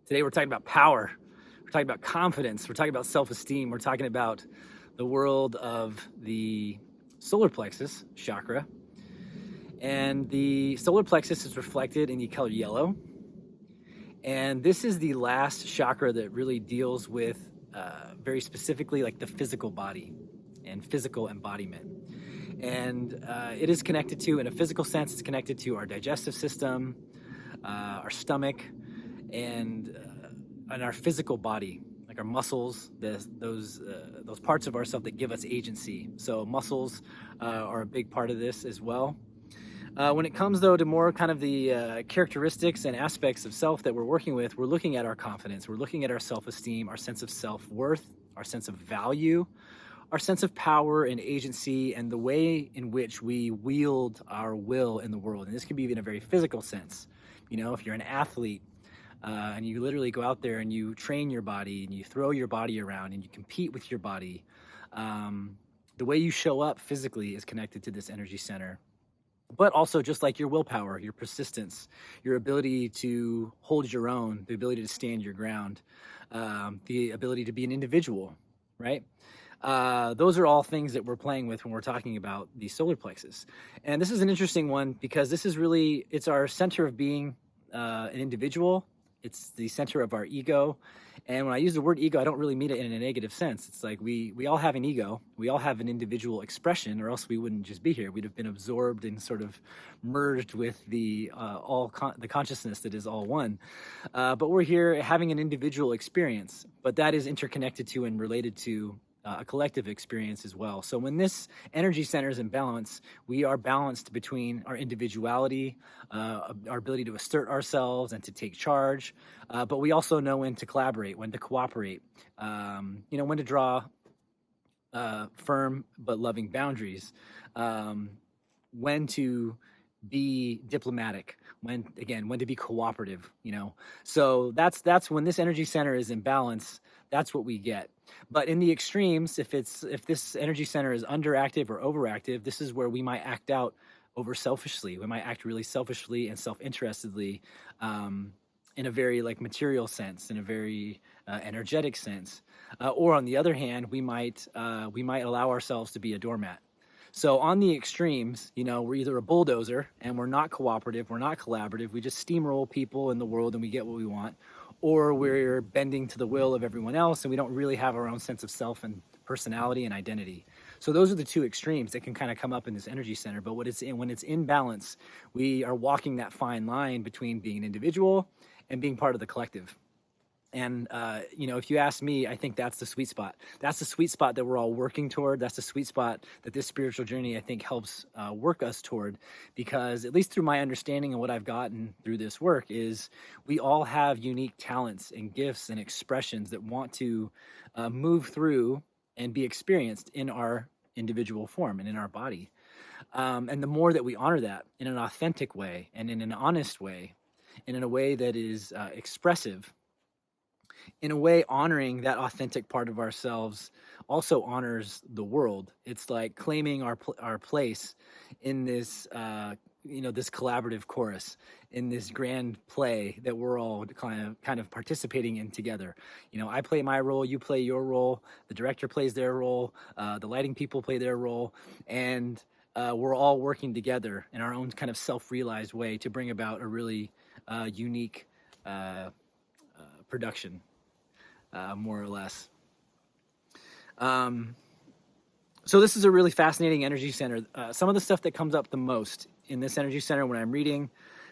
Today we're talking about power. We're talking about confidence. We're talking about self-esteem. We're talking about the world of the solar plexus chakra. And the solar plexus is reflected in the color yellow. And this is the last chakra that really deals with very specifically like the physical body and physical embodiment. And it is connected to, in a physical sense, it's connected to our digestive system, our stomach, and our physical body, like our muscles, those parts of ourselves that give us agency. So muscles are a big part of this as well. When it comes, though, to more kind of the characteristics and aspects of self that we're working with, we're looking at our confidence, we're looking at our self-esteem, our sense of self-worth, our sense of value, our sense of power and agency, and the way in which we wield our will in the world. And this can be in a very physical sense. You know, if you're an athlete and you literally go out there and you train your body and you throw your body around and you compete with your body, the way you show up physically is connected to this energy center. But also just like your willpower, your persistence, your ability to hold your own, the ability to stand your ground, the ability to be an individual, right? Those are all things that we're playing with when we're talking about the solar plexus. And this is an interesting one because this is really, it's our center of being an individual. It's the center of our ego. And when I use the word ego, I don't really mean it in a negative sense. It's like we all have an ego. We all have an individual expression, or else we wouldn't just be here. We'd have been absorbed and sort of merged with the consciousness that is all one. But we're here having an individual experience, but that is interconnected to and related to a collective experience as well. So when this energy center is in balance, we are balanced between our individuality, our ability to assert ourselves and to take charge, but we also know when to collaborate, when to cooperate, when to draw firm but loving boundaries, when to be diplomatic, when to be cooperative, So that's when this energy center is in balance, that's what we get. But in the extremes, if this energy center is underactive or overactive, this is where we might act out over selfishly. We might act really selfishly and self-interestedly in a very like material sense, in a very energetic sense. Or on the other hand, we might allow ourselves to be a doormat. So on the extremes, we're either a bulldozer and we're not cooperative, we're not collaborative, we just steamroll people in the world and we get what we want, or we're bending to the will of everyone else and we don't really have our own sense of self and personality and identity. So those are the two extremes that can kind of come up in this energy center. But when it's in balance, we are walking that fine line between being an individual and being part of the collective. And, if you ask me, I think that's the sweet spot. That's the sweet spot that we're all working toward. That's the sweet spot that this spiritual journey, I think, helps work us toward. Because at least through my understanding and what I've gotten through this work is we all have unique talents and gifts and expressions that want to move through and be experienced in our individual form and in our body. And the more that we honor that in an authentic way and in an honest way and in a way that is expressive, in a way, honoring that authentic part of ourselves also honors the world. It's like claiming our place in this, this collaborative chorus, in this grand play that we're all kind of participating in together. I play my role, you play your role, the director plays their role, the lighting people play their role, and we're all working together in our own kind of self-realized way to bring about a really unique production. More or less. So this is a really fascinating energy center. Some of the stuff that comes up the most in this energy center when I'm reading,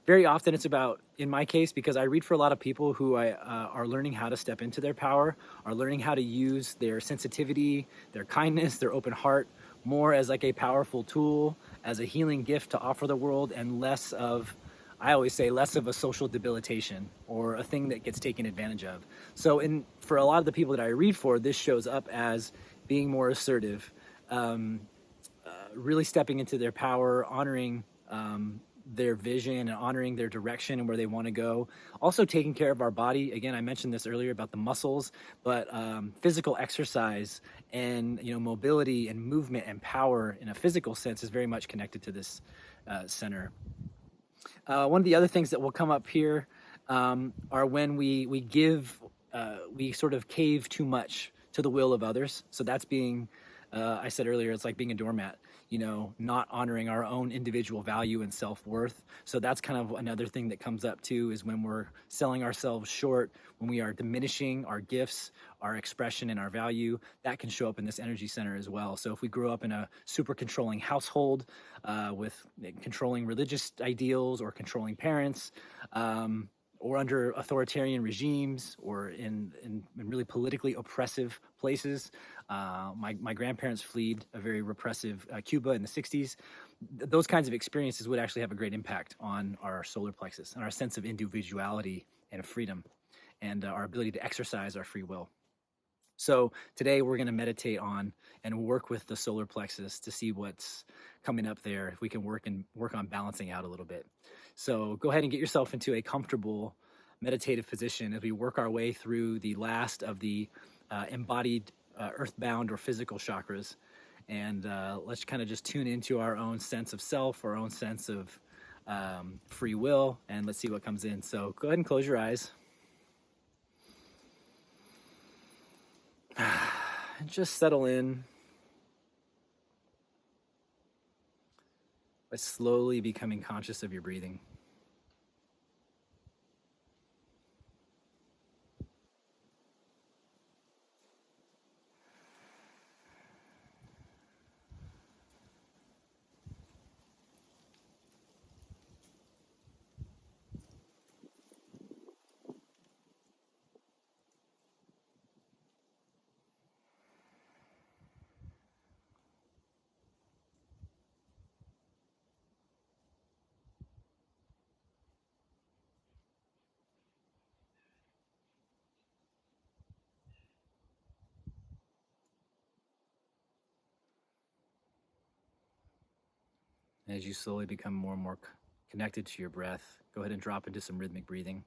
very often it's about, in my case, because I read for a lot of people who are learning how to step into their power, are learning how to use their sensitivity, their kindness, their open heart, more as like a powerful tool, as a healing gift to offer the world, and less of a social debilitation or a thing that gets taken advantage of. So for a lot of the people that I read for, this shows up as being more assertive, really stepping into their power, honoring their vision and honoring their direction and where they want to go. Also taking care of our body. Again, I mentioned this earlier about the muscles, but physical exercise and mobility and movement and power in a physical sense is very much connected to this center. One of the other things that will come up here are when we sort of cave too much to the will of others. So that's being, I said earlier, it's like being a doormat, not honoring our own individual value and self-worth. So that's kind of another thing that comes up too, is when we're selling ourselves short, when we are diminishing our gifts, our expression, and our value. That can show up in this energy center as well. So if we grew up in a super controlling household, with controlling religious ideals or controlling parents, or under authoritarian regimes, or in really politically oppressive places. My grandparents fled a very repressive Cuba in the 60s. Those kinds of experiences would actually have a great impact on our solar plexus and our sense of individuality and of freedom, and our ability to exercise our free will. So today we're going to meditate on and work with the solar plexus to see what's coming up there, if we can work on balancing out a little bit. So go ahead and get yourself into a comfortable meditative position as we work our way through the last of the embodied earthbound or physical chakras. And let's kind of just tune into our own sense of self, our own sense of free will, and let's see what comes in. So go ahead and close your eyes. And just settle in by slowly becoming conscious of your breathing. As you slowly become more and more connected to your breath, go ahead and drop into some rhythmic breathing.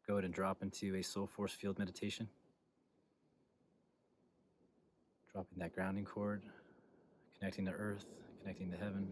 Go ahead and drop into a soul force field meditation. Dropping that grounding cord, connecting to earth, connecting to heaven.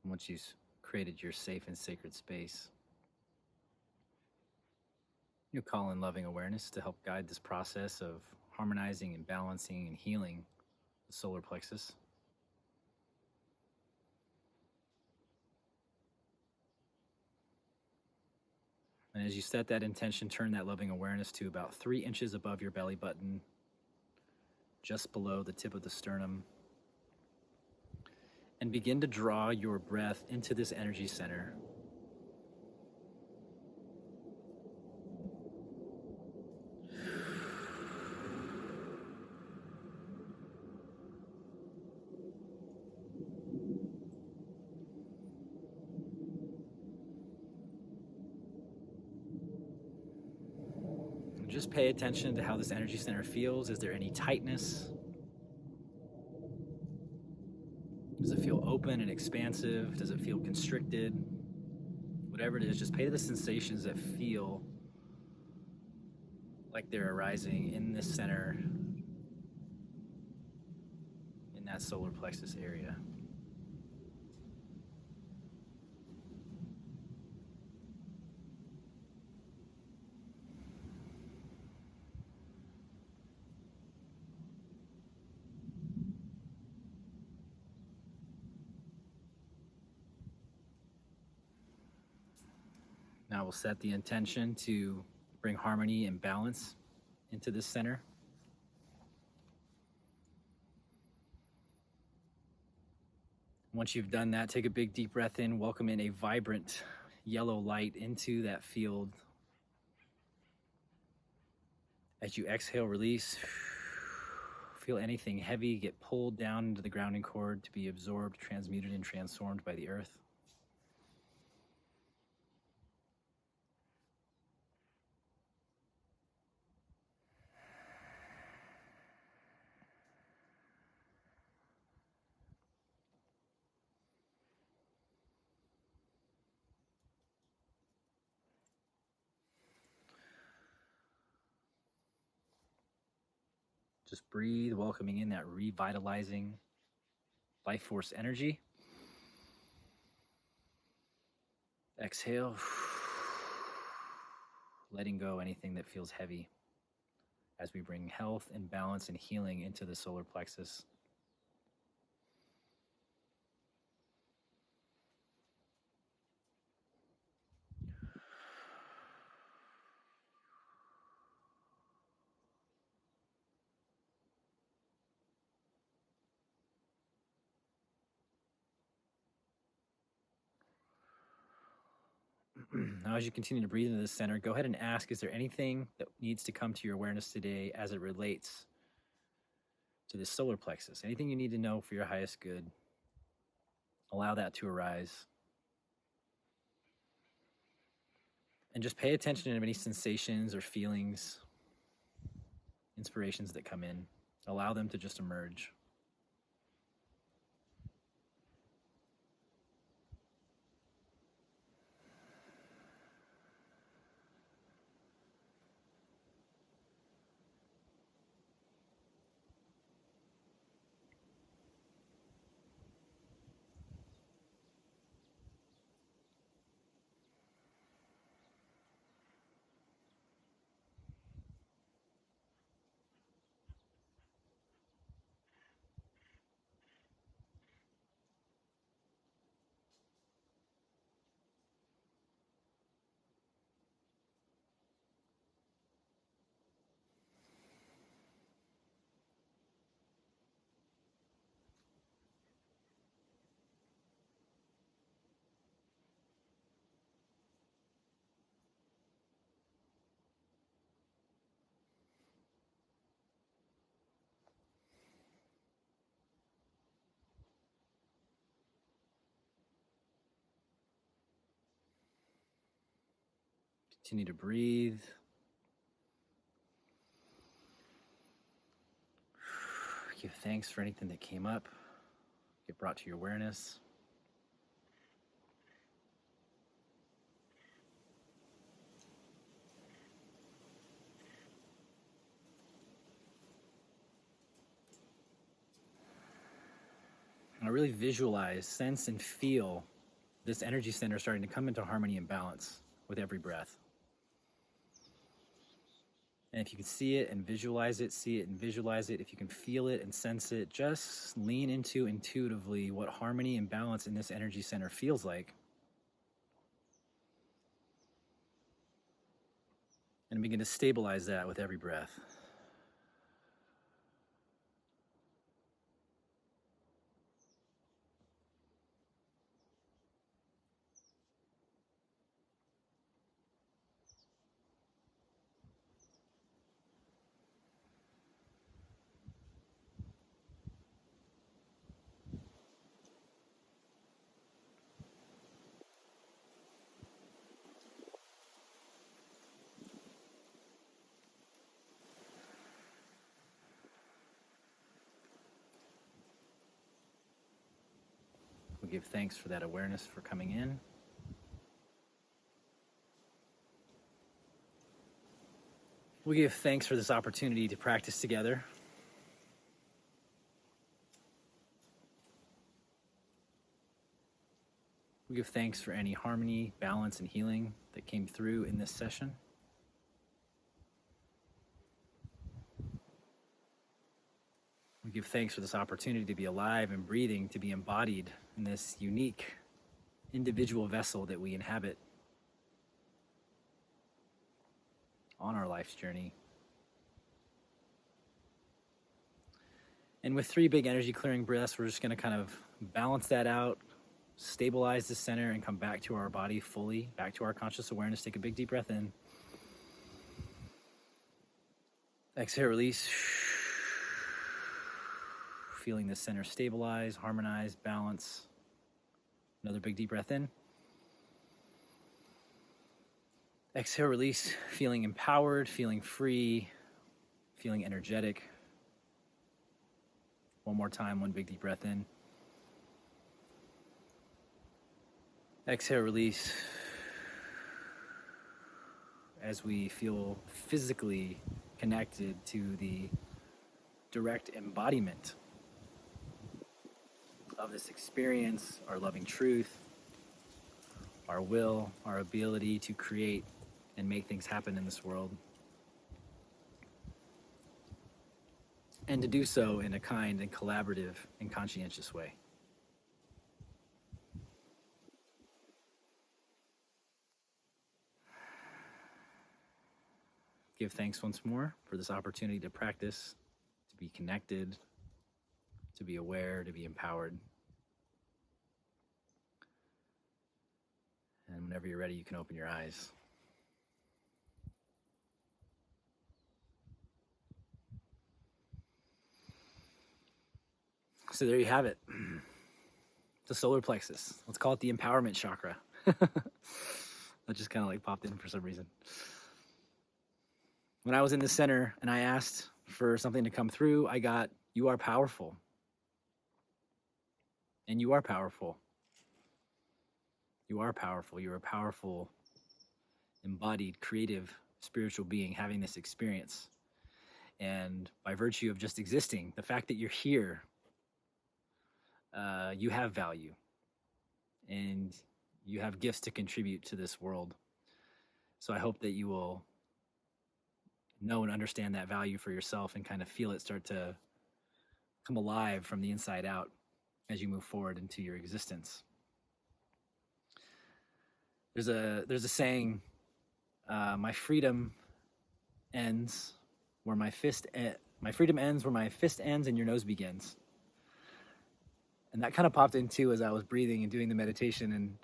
once you've created your safe and sacred space, you call in loving awareness to help guide this process of harmonizing and balancing and healing the solar plexus. And as you set that intention, turn that loving awareness to about 3 inches above your belly button, just below the tip of the sternum. And begin to draw your breath into this energy center. And just pay attention to how this energy center feels. Is there any tightness? Does it feel open and expansive? Does it feel constricted? Whatever it is, just pay to the sensations that feel like they're arising in this center, in that solar plexus area. Now we'll set the intention to bring harmony and balance into this center. Once you've done that, take a big deep breath in, welcome in a vibrant yellow light into that field. As you exhale, release. Feel anything heavy get pulled down into the grounding cord to be absorbed, transmuted, and transformed by the earth. Just breathe, welcoming in that revitalizing life force energy. Exhale, letting go anything that feels heavy as we bring health and balance and healing into the solar plexus. Now, as you continue to breathe into the center, go ahead and ask, is there anything that needs to come to your awareness today as it relates to this solar plexus? Anything you need to know for your highest good? Allow that to arise. And just pay attention to any sensations or feelings, inspirations that come in. Allow them to just emerge. Continue to breathe. Give thanks for anything that came up, get brought to your awareness. Now really visualize, sense, and feel this energy center starting to come into harmony and balance with every breath. And if you can see it and visualize it, see it and visualize it, if you can feel it and sense it, just lean into intuitively what harmony and balance in this energy center feels like. And begin to stabilize that with every breath. We give thanks for that awareness for coming in. We give thanks for this opportunity to practice together. We give thanks for any harmony, balance, and healing that came through in this session. We give thanks for this opportunity to be alive and breathing, to be embodied in this unique individual vessel that we inhabit on our life's journey. And with 3 big energy clearing breaths, we're just going to kind of balance that out, stabilize the center, and come back to our body fully, back to our conscious awareness. Take a big deep breath in. Exhale, release. Feeling the center stabilize, harmonize, balance. Another big deep breath in. Exhale, release. Feeling empowered, feeling free, feeling energetic. One more time, one big deep breath in. Exhale, release. As we feel physically connected to the direct embodiment of this experience, our loving truth, our will, our ability to create and make things happen in this world. And to do so in a kind and collaborative and conscientious way. Give thanks once more for this opportunity to practice, to be connected, to be aware, to be empowered. And whenever you're ready, you can open your eyes. So there you have it. The solar plexus. Let's call it the empowerment chakra. That just kind of like popped in for some reason. When I was in the center and I asked for something to come through, I got, you are powerful. And you are powerful. You are powerful. You're a powerful, embodied, creative, spiritual being having this experience. And by virtue of just existing, the fact that you're here, you have value. And you have gifts to contribute to this world. So I hope that you will know and understand that value for yourself and kind of feel it start to come alive from the inside out as you move forward into your existence. There's a saying, my freedom ends where my freedom ends where my fist ends and your nose begins. And that kind of popped into as I was breathing and doing the meditation, and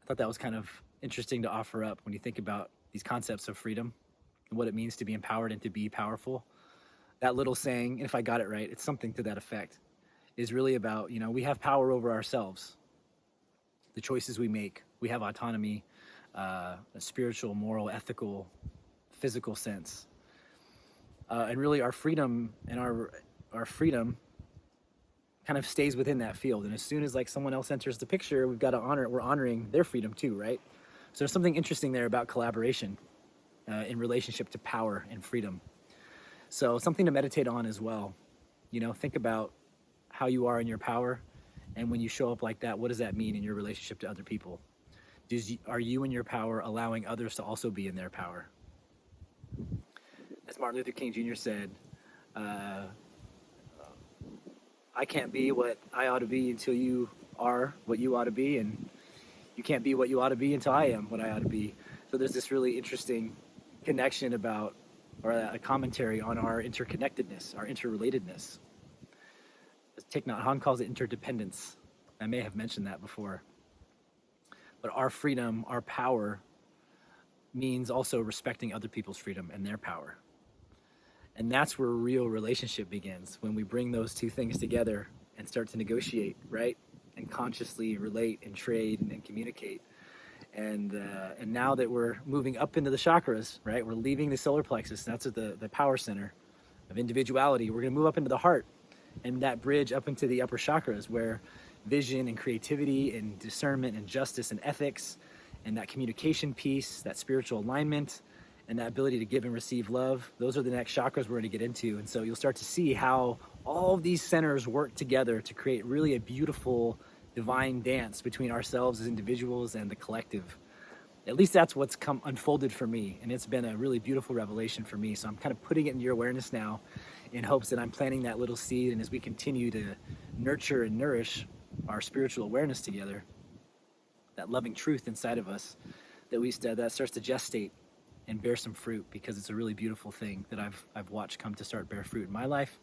I thought that was kind of interesting to offer up when you think about these concepts of freedom and what it means to be empowered and to be powerful. That little saying, and if I got it right, it's something to that effect, is really about, we have power over ourselves. The choices we make, we have autonomy, a spiritual, moral, ethical, physical sense. And really our freedom and our freedom kind of stays within that field. And as soon as like someone else enters the picture, we've got to we're honoring their freedom too, right? So there's something interesting there about collaboration in relationship to power and freedom. So something to meditate on as well. Think about how you are in your power And when you show up like that, what does that mean in your relationship to other people? Are you in your power allowing others to also be in their power? As Martin Luther King Jr. said, I can't be what I ought to be until you are what you ought to be, and you can't be what you ought to be until I am what I ought to be. So there's this really interesting connection about, or a commentary on our interconnectedness, our interrelatedness. Thich Nhat Hanh calls it interdependence. I may have mentioned that before. But our freedom, our power, means also respecting other people's freedom and their power. And that's where real relationship begins, when we bring those two things together and start to negotiate, right? And consciously relate and trade and communicate. And now that we're moving up into the chakras, right? We're leaving the solar plexus. That's at the power center of individuality. We're going to move up into the heart, and that bridge up into the upper chakras, where vision and creativity and discernment and justice and ethics and that communication piece, that spiritual alignment, and that ability to give and receive love, those are the next chakras we're going to get into. And so you'll start to see how all of these centers work together to create really a beautiful divine dance between ourselves as individuals and the collective. At least that's what's unfolded for me, and it's been a really beautiful revelation for me. So I'm kind of putting it in your awareness now in hopes that I'm planting that little seed, and as we continue to nurture and nourish our spiritual awareness together, that loving truth inside of us, that starts to gestate and bear some fruit, because it's a really beautiful thing that I've watched come to start bear fruit in my life.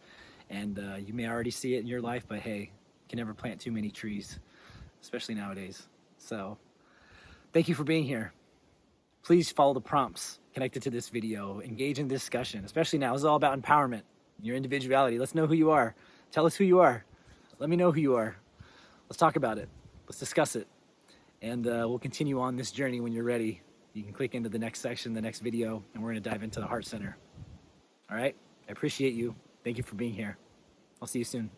And you may already see it in your life, but hey, you can never plant too many trees, especially nowadays. So thank you for being here. Please follow the prompts connected to this video, engage in discussion, especially now. This is all about empowerment, your individuality. Let's know who you are. Tell us who you are. Let me know who you are. Let's talk about it. Let's discuss it. And we'll continue on this journey when you're ready. You can click into the next section, the next video, and we're going to dive into the heart center. All right? I appreciate you. Thank you for being here. I'll see you soon.